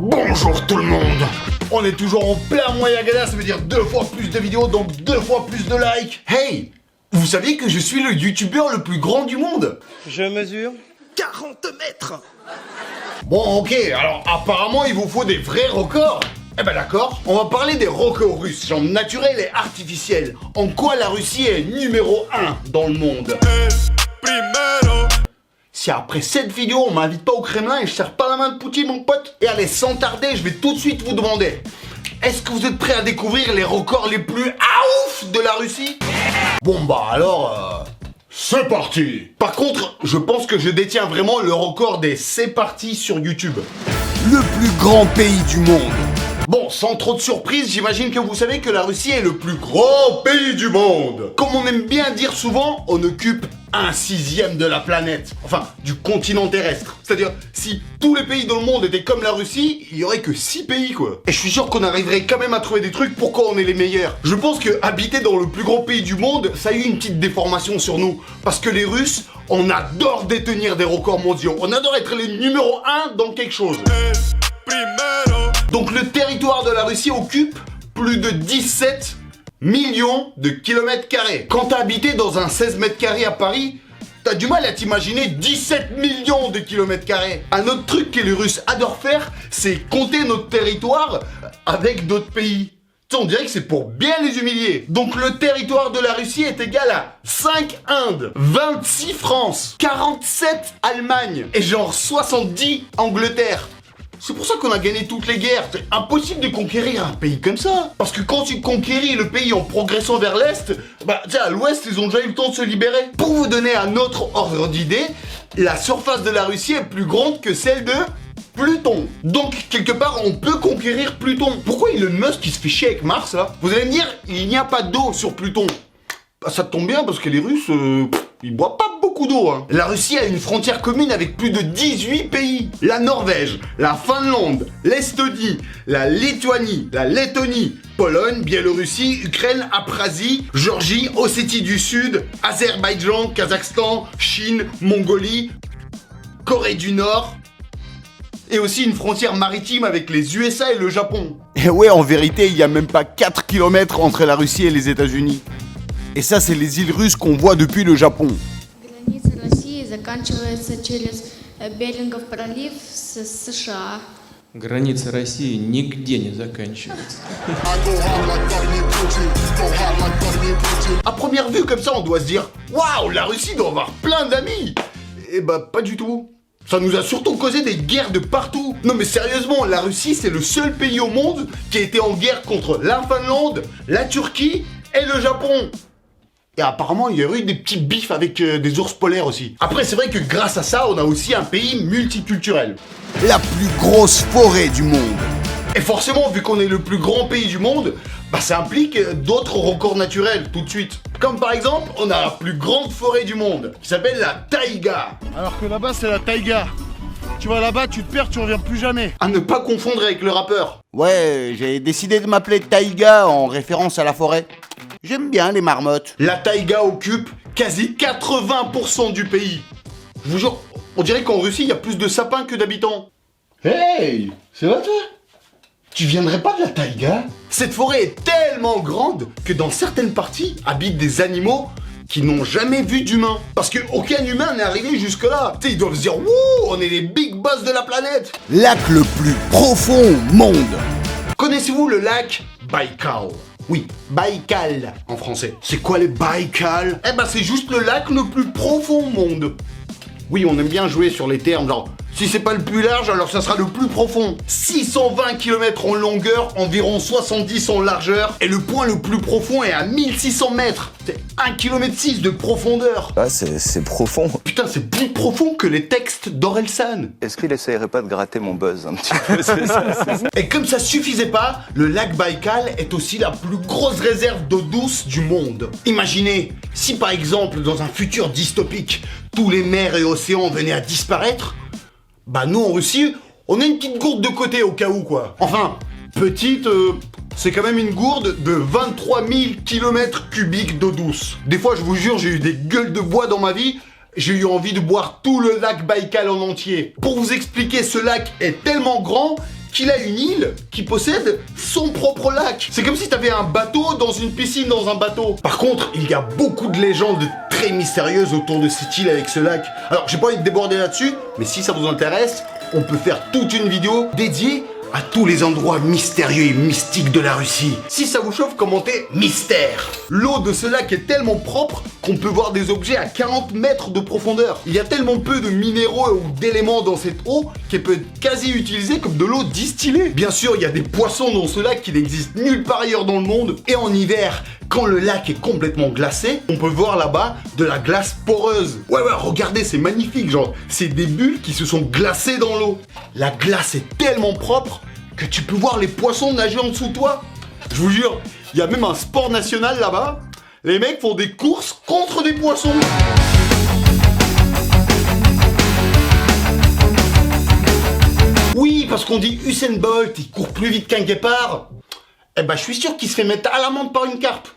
Bonjour tout le monde. On est toujours en plein Moyagana, ça veut dire 2 fois plus de vidéos, donc 2 fois plus de likes. Hey, vous saviez que je suis le youtubeur le plus grand du monde? Je mesure 40 mètres. Bon ok, alors apparemment il vous faut des vrais records. Eh ben d'accord, on va parler des records russes, genre naturels et artificiels. En quoi la Russie est numéro 1 dans le monde. Si après cette vidéo on m'invite pas au Kremlin et je serre pas la main de Poutine mon pote. Et allez, sans tarder, je vais tout de suite vous demander, est-ce que vous êtes prêts à découvrir les records les plus ouf de la Russie? Bon bah alors, c'est parti. Par contre, je pense que je détiens vraiment le record des c'est parti sur YouTube. Le plus grand pays du monde. Bon, sans trop de surprise, j'imagine que vous savez que la Russie est le plus grand pays du monde. Comme on aime bien dire souvent, on occupe 1/6 de la planète. Enfin, du continent terrestre. C'est-à-dire, si tous les pays dans le monde étaient comme la Russie, il y aurait que 6 pays, quoi. Et je suis sûr qu'on arriverait quand même à trouver des trucs pourquoi on est les meilleurs. Je pense que habiter dans le plus grand pays du monde, ça a eu une petite déformation sur nous. Parce que les Russes, on adore détenir des records mondiaux. On adore être les numéro 1 dans quelque chose. Donc le territoire de la Russie occupe plus de 17 millions de kilomètres carrés. Quand t'as habité dans un 16 mètres carrés à Paris, t'as du mal à t'imaginer 17 millions de kilomètres carrés. Un autre truc que les Russes adorent faire, c'est compter notre territoire avec d'autres pays. Tu sais, on dirait que c'est pour bien les humilier. Donc le territoire de la Russie est égal à 5 Indes, 26 France, 47 Allemagne et genre 70 Angleterre. C'est pour ça qu'on a gagné toutes les guerres. C'est impossible de conquérir un pays comme ça. Parce que quand tu conquéris le pays en progressant vers l'Est, bah tiens, à l'Ouest, ils ont déjà eu le temps de se libérer. Pour vous donner un autre ordre d'idée, la surface de la Russie est plus grande que celle de Pluton. Donc, quelque part, on peut conquérir Pluton. Pourquoi Elon Musk, il se fait chier avec Mars, là? Vous allez me dire, il n'y a pas d'eau sur Pluton. Bah, ça tombe bien, parce que les Russes, ils boivent pas beaucoup d'eau, hein. La Russie a une frontière commune avec plus de 18 pays. La Norvège, la Finlande, l'Estonie, la Lituanie, la Lettonie, Pologne, Biélorussie, Ukraine, Abkhazie, Géorgie, Ossétie du Sud, Azerbaïdjan, Kazakhstan, Chine, Mongolie, Corée du Nord, et aussi une frontière maritime avec les USA et le Japon. Et ouais, en vérité, il y a même pas 4 km entre la Russie et les États-Unis. Et ça, c'est les îles russes qu'on voit depuis le Japon. Граница России заканчивается через Берингов пролив с США. Граница России нигде не заканчивается. À première vue, comme ça, on doit se dire « Waouh, la Russie doit avoir plein d'amis !» Eh bah, pas du tout. Ça nous a surtout causé des guerres de partout. Non mais sérieusement, la Russie, c'est le seul pays au monde qui a été en guerre contre la Finlande, la Turquie et le Japon. Et apparemment, il y a eu des petits bifs avec des ours polaires aussi. Après, c'est vrai que grâce à ça, on a aussi un pays multiculturel. La plus grosse forêt du monde. Et forcément, vu qu'on est le plus grand pays du monde, bah ça implique d'autres records naturels tout de suite. Comme par exemple, on a la plus grande forêt du monde, qui s'appelle la taïga. Alors que là-bas, c'est la taïga. Tu vas là-bas, tu te perds, tu reviens plus jamais. À ne pas confondre avec le rappeur. Ouais, j'ai décidé de m'appeler Taïga en référence à la forêt. J'aime bien les marmottes. La taïga occupe quasi 80% du pays. Je vous jure, on dirait qu'en Russie, il y a plus de sapins que d'habitants. Hey, c'est vrai toi? Tu viendrais pas de la taïga? Cette forêt est tellement grande que dans certaines parties habitent des animaux qui n'ont jamais vu d'humains. Parce qu'aucun humain n'est arrivé jusque-là. Tu sais, ils doivent se dire, wouh, on est les big boss de la planète. Lac le plus profond au monde. Connaissez-vous le lac Baïkal? Oui, Baïkal en français. C'est quoi les Baïkal? Eh ben c'est juste le lac le plus profond au monde. Oui, on aime bien jouer sur les termes, genre, si c'est pas le plus large, alors ça sera le plus profond. 620 km en longueur, environ 70 en largeur, et le point le plus profond est à 1600 mètres. C'est 1,6 km de profondeur. Ah, c'est profond. Putain, c'est plus profond que les textes d'Orelsan. Est-ce qu'il essayerait pas de gratter mon buzz un petit peu? C'est ça. Et comme ça suffisait pas, le lac Baïkal est aussi la plus grosse réserve d'eau douce du monde. Imaginez, si par exemple dans un futur dystopique, tous les mers et océans venaient à disparaître, bah nous en Russie, on a une petite gourde de côté au cas où quoi. Enfin, petite, c'est quand même une gourde de 23 000 km3 d'eau douce. Des fois, je vous jure, j'ai eu des gueules de bois dans ma vie. J'ai eu envie de boire tout le lac Baïkal en entier. Pour vous expliquer, ce lac est tellement grand qu'il a une île qui possède son propre lac. C'est comme si t'avais un bateau dans une piscine dans un bateau. Par contre, il y a beaucoup de légendes très mystérieuses autour de cette île avec ce lac. Alors, j'ai pas envie de déborder là-dessus, mais si ça vous intéresse, on peut faire toute une vidéo dédiée à tous les endroits mystérieux et mystiques de la Russie. Si ça vous chauffe, commentez mystère. L'eau de ce lac est tellement propre qu'on peut voir des objets à 40 mètres de profondeur. Il y a tellement peu de minéraux ou d'éléments dans cette eau qu'elle peut être quasi utilisée comme de l'eau distillée. Bien sûr, il y a des poissons dans ce lac qui n'existent nulle part ailleurs dans le monde. Et en hiver, quand le lac est complètement glacé, on peut voir là-bas de la glace poreuse. Ouais, regardez, c'est magnifique, genre, c'est des bulles qui se sont glacées dans l'eau. La glace est tellement propre que tu peux voir les poissons nager en dessous de toi. Je vous jure, il y a même un sport national là-bas. Les mecs font des courses contre des poissons. Oui, parce qu'on dit Usain Bolt, il court plus vite qu'un guépard. Eh ben, je suis sûr qu'il se fait mettre à l'amende par une carpe.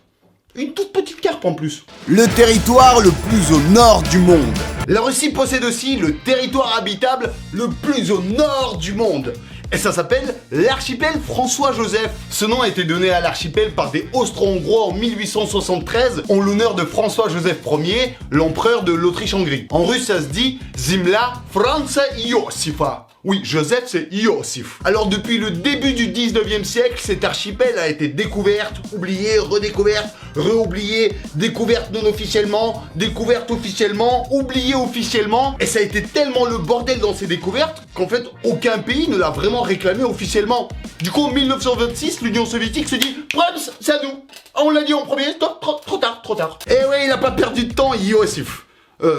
Une toute petite carpe en plus. Le territoire le plus au nord du monde. La Russie possède aussi le territoire habitable le plus au nord du monde. Et ça s'appelle l'archipel François-Joseph. Ce nom a été donné à l'archipel par des Austro-Hongrois en 1873 en l'honneur de François-Joseph Ier, l'empereur de l'Autriche-Hongrie. En russe, ça se dit Zimla Franza Iosifa. Oui, Joseph, c'est Iosif. Alors, depuis le début du 19e siècle, cet archipel a été découverte, oubliée, redécouverte, réoubliée, découverte non officiellement, découverte officiellement, oubliée officiellement. Et ça a été tellement le bordel dans ces découvertes qu'en fait, aucun pays ne l'a vraiment réclamé officiellement. Du coup, en 1926, l'Union soviétique se dit « Prams, c'est à nous !» On l'a dit en premier, stop, trop tard. Et ouais, il n'a pas perdu de temps, Iosif.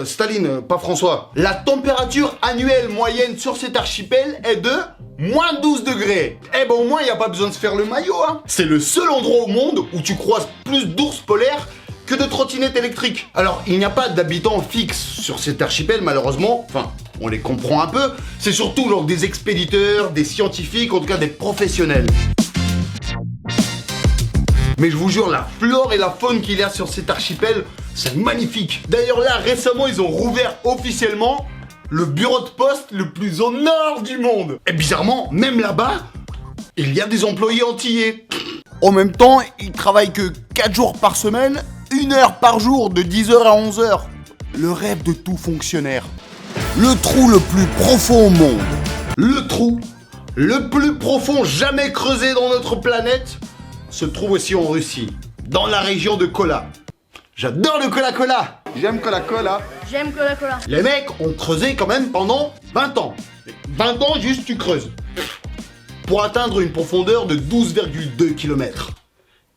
Staline, pas François. La température annuelle moyenne sur cet archipel est de moins 12 degrés. Eh ben au moins, il n'y a pas besoin de se faire le maillot, hein. C'est le seul endroit au monde où tu croises plus d'ours polaires que de trottinettes électriques. Alors, il n'y a pas d'habitants fixes sur cet archipel, malheureusement. Enfin, on les comprend un peu. C'est surtout genre des expéditeurs, des scientifiques, en tout cas des professionnels. Mais je vous jure, la flore et la faune qu'il y a sur cet archipel, c'est magnifique. D'ailleurs là, récemment, ils ont rouvert officiellement le bureau de poste le plus au nord du monde. Et bizarrement, même là-bas, il y a des employés antillais. En même temps, ils travaillent que 4 jours par semaine, 1 heure par jour, de 10h à 11h. Le rêve de tout fonctionnaire. Le trou le plus profond au monde. Le trou le plus profond jamais creusé dans notre planète se trouve aussi en Russie, dans la région de Kola. J'adore le Cola-Cola. J'aime Cola-Cola. J'aime Cola-Cola. Les mecs ont creusé quand même pendant 20 ans. 20 ans juste tu creuses. Pour atteindre une profondeur de 12,2 km.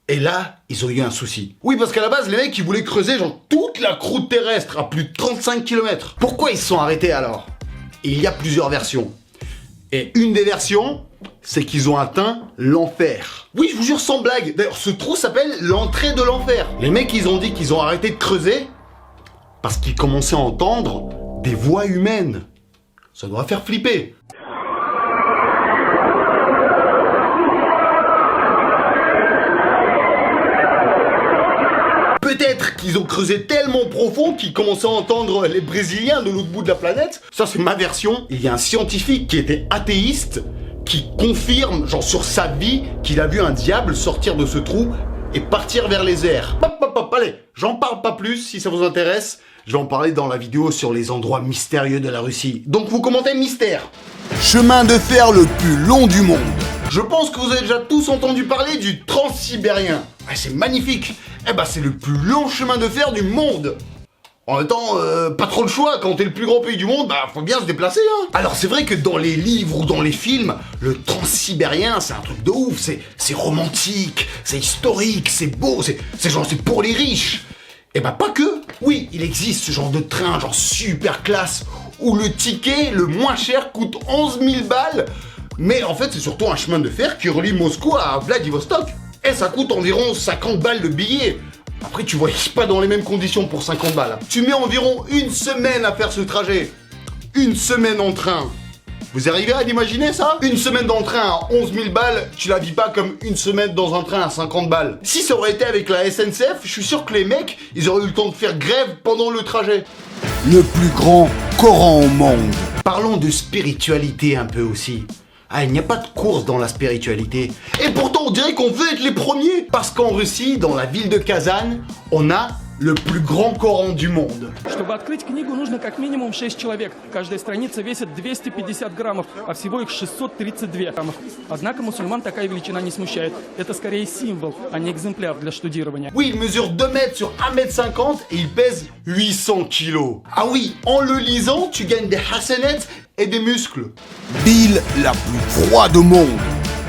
Et là, ils ont eu un souci. Oui, parce qu'à la base, les mecs, ils voulaient creuser genre toute la croûte terrestre à plus de 35 km. Pourquoi ils se sont arrêtés alors? Il y a plusieurs versions. Et une des versions, c'est qu'ils ont atteint l'enfer. Oui, je vous jure, sans blague. D'ailleurs, ce trou s'appelle l'entrée de l'enfer. Les mecs, ils ont dit qu'ils ont arrêté de creuser parce qu'ils commençaient à entendre des voix humaines. Ça doit faire flipper. Peut-être qu'ils ont creusé tellement profond qu'ils commençaient à entendre les Brésiliens de l'autre bout de la planète. Ça, c'est ma version. Il y a un scientifique qui était athéiste qui confirme, genre sur sa vie, qu'il a vu un diable sortir de ce trou et partir vers les airs. Allez, j'en parle pas plus si ça vous intéresse. Je vais en parler dans la vidéo sur les endroits mystérieux de la Russie. Donc vous commentez mystère. Chemin de fer le plus long du monde. Je pense que vous avez déjà tous entendu parler du Transsibérien. Ah, c'est magnifique. Eh ben, c'est le plus long chemin de fer du monde. En même temps, pas trop le choix, quand t'es le plus grand pays du monde, bah faut bien se déplacer, hein. Alors c'est vrai que dans les livres ou dans les films, le Transsibérien, c'est un truc de ouf, c'est romantique, c'est historique, c'est beau, c'est pour les riches. Et bah pas que. Oui, il existe ce genre de train, genre super classe, où le ticket le moins cher coûte 11 000 balles, mais en fait c'est surtout un chemin de fer qui relie Moscou à Vladivostok. Et ça coûte environ 50 balles le billet. Après, tu voyages pas dans les mêmes conditions pour 50 balles. Tu mets environ 1 semaine à faire ce trajet. 1 semaine en train. Vous arrivez à l'imaginer ça? 1 semaine dans le train à 11 000 balles, tu la vis pas comme 1 semaine dans un train à 50 balles. Si ça aurait été avec la SNCF, je suis sûr que les mecs, ils auraient eu le temps de faire grève pendant le trajet. Le plus grand Coran au monde. Parlons de spiritualité un peu aussi. Ah, il n'y a pas de course dans la spiritualité. Et pourtant, on dirait qu'on veut être les premiers. Parce qu'en Russie, dans la ville de Kazan, on a le plus grand Coran du monde. Чтобы открыть книгу, нужно как минимум 6 человек. Каждая страница весит 250 граммов, а всего их 632 граммов. Однако мусульман такая величина не смущает. Это скорее символ, а не экземпляр для штудирования. Oui, il mesure 2 mètres sur 1 mètre 50 et il pèse 800 kilos. Ah oui, en le lisant, tu gagnes des hasanets et des muscles. Ville la plus froide au monde.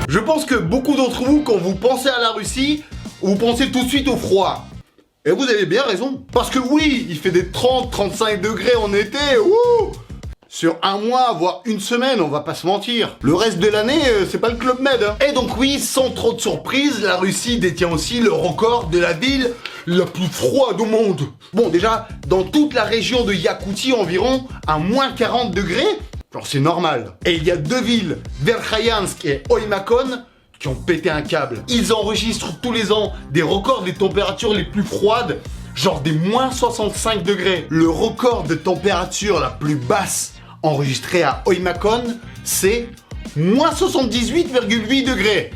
Je pense que beaucoup d'entre vous, quand vous pensez à la Russie, vous pensez tout de suite au froid. Et vous avez bien raison. Parce que oui, il fait des 30-35 degrés en été. Wouh! Sur un mois, voire une semaine, on va pas se mentir. Le reste de l'année, c'est pas le Club Med. Hein. Et donc oui, sans trop de surprise, la Russie détient aussi le record de la ville la plus froide au monde. Bon, déjà, dans toute la région de Yakoutie environ, à moins 40 degrés, genre c'est normal. Et il y a 2 villes, Verkhayansk et Oymyakon, qui ont pété un câble. Ils enregistrent tous les ans des records des températures les plus froides, genre des moins 65 degrés. Le record de température la plus basse enregistrée à Oymyakon, c'est moins 78,8 degrés.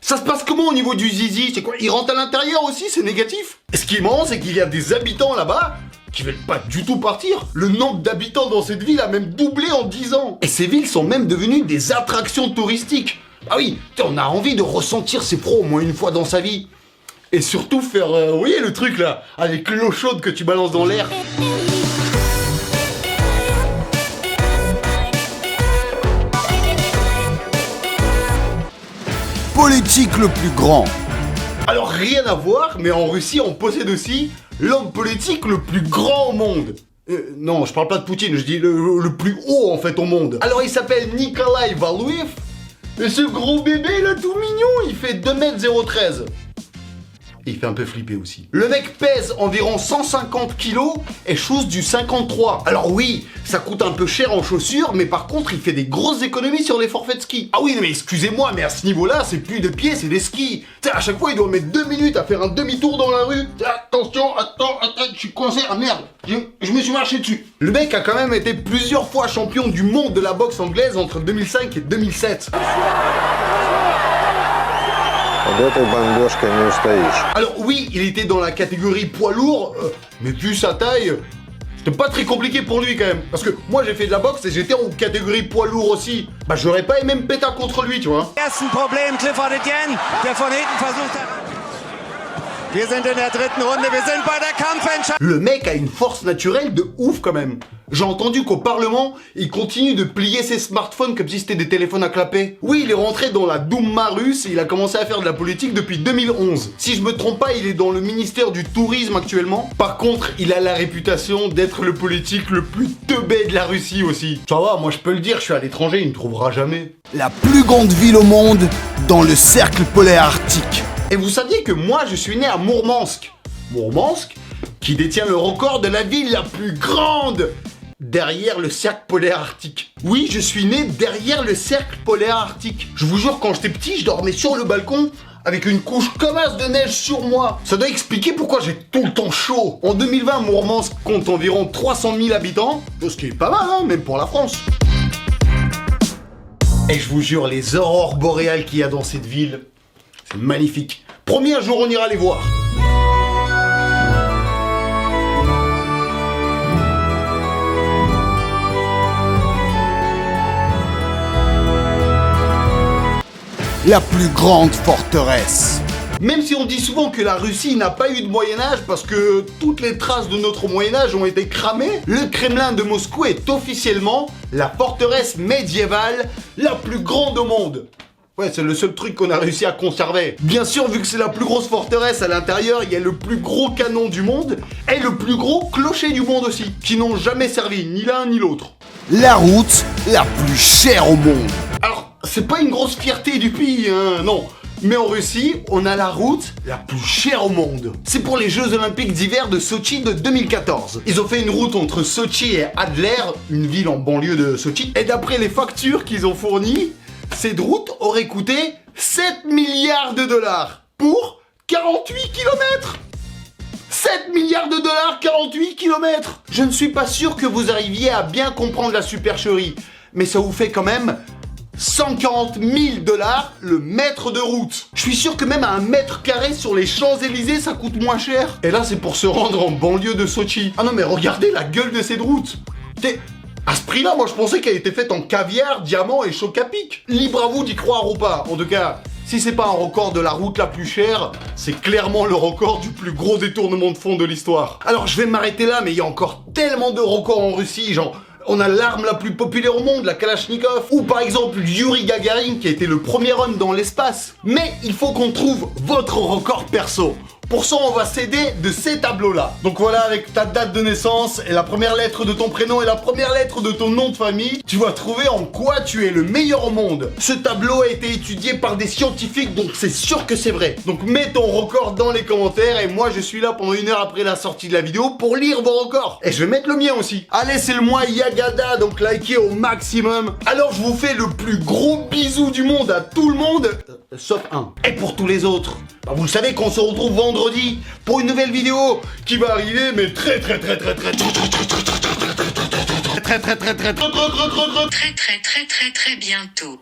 Ça se passe comment au niveau du zizi? C'est quoi? Ils rentrent à l'intérieur aussi? C'est négatif? Et ce qui est marrant, c'est qu'il y a des habitants là-bas qui veulent pas du tout partir. Le nombre d'habitants dans cette ville a même doublé en 10 ans. Et ces villes sont même devenues des attractions touristiques. Ah oui, on a envie de ressentir ces froids au moins une fois dans sa vie. Et surtout faire, vous voyez le truc là, avec l'eau chaude que tu balances dans l'air. Politique le plus grand. Alors rien à voir, mais en Russie on possède aussi l'homme politique le plus grand au monde. Non, je parle pas de Poutine, je dis le plus haut en fait au monde. Alors il s'appelle Nikolai Valuev. Et ce gros bébé là tout mignon, il fait 2m013. Et il fait un peu flipper aussi. Le mec pèse environ 150 kilos et chose du 53. Alors oui, ça coûte un peu cher en chaussures, mais par contre il fait des grosses économies sur les forfaits de ski. Ah oui, mais excusez-moi, mais à ce niveau-là, c'est plus de pieds, c'est des skis. Tu sais, à chaque fois il doit mettre 2 minutes à faire un demi-tour dans la rue. Attention, attends, je suis coincé. Ah merde, je me suis marché dessus. Le mec a quand même été plusieurs fois champion du monde de la boxe anglaise entre 2005 et 2007. Alors oui, il était dans la catégorie poids lourd, mais vu sa taille, c'était pas très compliqué pour lui quand même. Parce que moi j'ai fait de la boxe et j'étais en catégorie poids lourd aussi. Bah j'aurais pas aimé me péter contre lui, tu vois. Ersten Problem, Clifford Etienne, der von hinten versucht hat. Wir sind in der dritten Runde, wir sind bei der Kampfentscheidung. Le mec a une force naturelle de ouf quand même. J'ai entendu qu'au Parlement, il continue de plier ses smartphones comme si c'était des téléphones à clapper. Oui, il est rentré dans la Douma russe et il a commencé à faire de la politique depuis 2011. Si je me trompe pas, il est dans le ministère du Tourisme actuellement. Par contre, il a la réputation d'être le politique le plus teubé de la Russie aussi. Ça va, moi je peux le dire, je suis à l'étranger, il ne trouvera jamais. La plus grande ville au monde dans le cercle polaire arctique. Et vous saviez que moi je suis né à Mourmansk. Mourmansk, qui détient le record de la ville la plus grande derrière le cercle polaire arctique. Oui, je suis né derrière le cercle polaire arctique. Je vous jure, quand j'étais petit, je dormais sur le balcon avec une couche comme as de neige sur moi. Ça doit expliquer pourquoi j'ai tout le temps chaud. En 2020, Mourmansk compte environ 300 000 habitants, ce qui est pas mal, hein, même pour la France. Et je vous jure, les aurores boréales qu'il y a dans cette ville, c'est magnifique. Premier jour, on ira les voir. La plus grande forteresse. Même si on dit souvent que la Russie n'a pas eu de Moyen-Âge parce que toutes les traces de notre Moyen-Âge ont été cramées, le Kremlin de Moscou est officiellement la forteresse médiévale la plus grande au monde. Ouais, c'est le seul truc qu'on a réussi à conserver. Bien sûr, vu que c'est la plus grosse forteresse, à l'intérieur, il y a le plus gros canon du monde et le plus gros clocher du monde aussi, qui n'ont jamais servi, ni l'un ni l'autre. La route la plus chère au monde. Alors, c'est pas une grosse fierté du pays, hein, non. Mais en Russie, on a la route la plus chère au monde. C'est pour les Jeux Olympiques d'hiver de Sochi de 2014. Ils ont fait une route entre Sochi et Adler, une ville en banlieue de Sochi. Et d'après les factures qu'ils ont fournies, cette route aurait coûté 7 milliards de dollars pour 48 km. 7 milliards de dollars, 48 km. Je ne suis pas sûr que vous arriviez à bien comprendre la supercherie, mais ça vous fait quand même 140 000 $, le mètre de route. Je suis sûr que même à 1 mètre carré sur les Champs-Élysées, ça coûte moins cher. Et là, c'est pour se rendre en banlieue de Sochi. Ah non, mais regardez la gueule de cette route. À ce prix-là, moi je pensais qu'elle était faite en caviar, diamant et choc à pic. Libre à vous d'y croire ou pas. En tout cas, si c'est pas un record de la route la plus chère, c'est clairement le record du plus gros détournement de fonds de l'histoire. Alors je vais m'arrêter là, mais il y a encore tellement de records en Russie, genre... On a l'arme la plus populaire au monde, la Kalachnikov. Ou par exemple Yuri Gagarin qui a été le premier homme dans l'espace. Mais il faut qu'on trouve votre record perso. Pour ça, on va s'aider de ces tableaux-là. Donc voilà, avec ta date de naissance et la première lettre de ton prénom et la première lettre de ton nom de famille, tu vas trouver en quoi tu es le meilleur au monde. Ce tableau a été étudié par des scientifiques, donc c'est sûr que c'est vrai. Donc mets ton record dans les commentaires et moi je suis là pendant 1 heure après la sortie de la vidéo pour lire vos records. Et je vais mettre le mien aussi. Allez, c'est le mois Yagada, donc likez au maximum. Alors je vous fais le plus gros bisou du monde à tout le monde, sauf un. Et pour tous les autres, bah vous le savez qu'on se retrouve vendredi pour une nouvelle vidéo qui va arriver, mais très bientôt.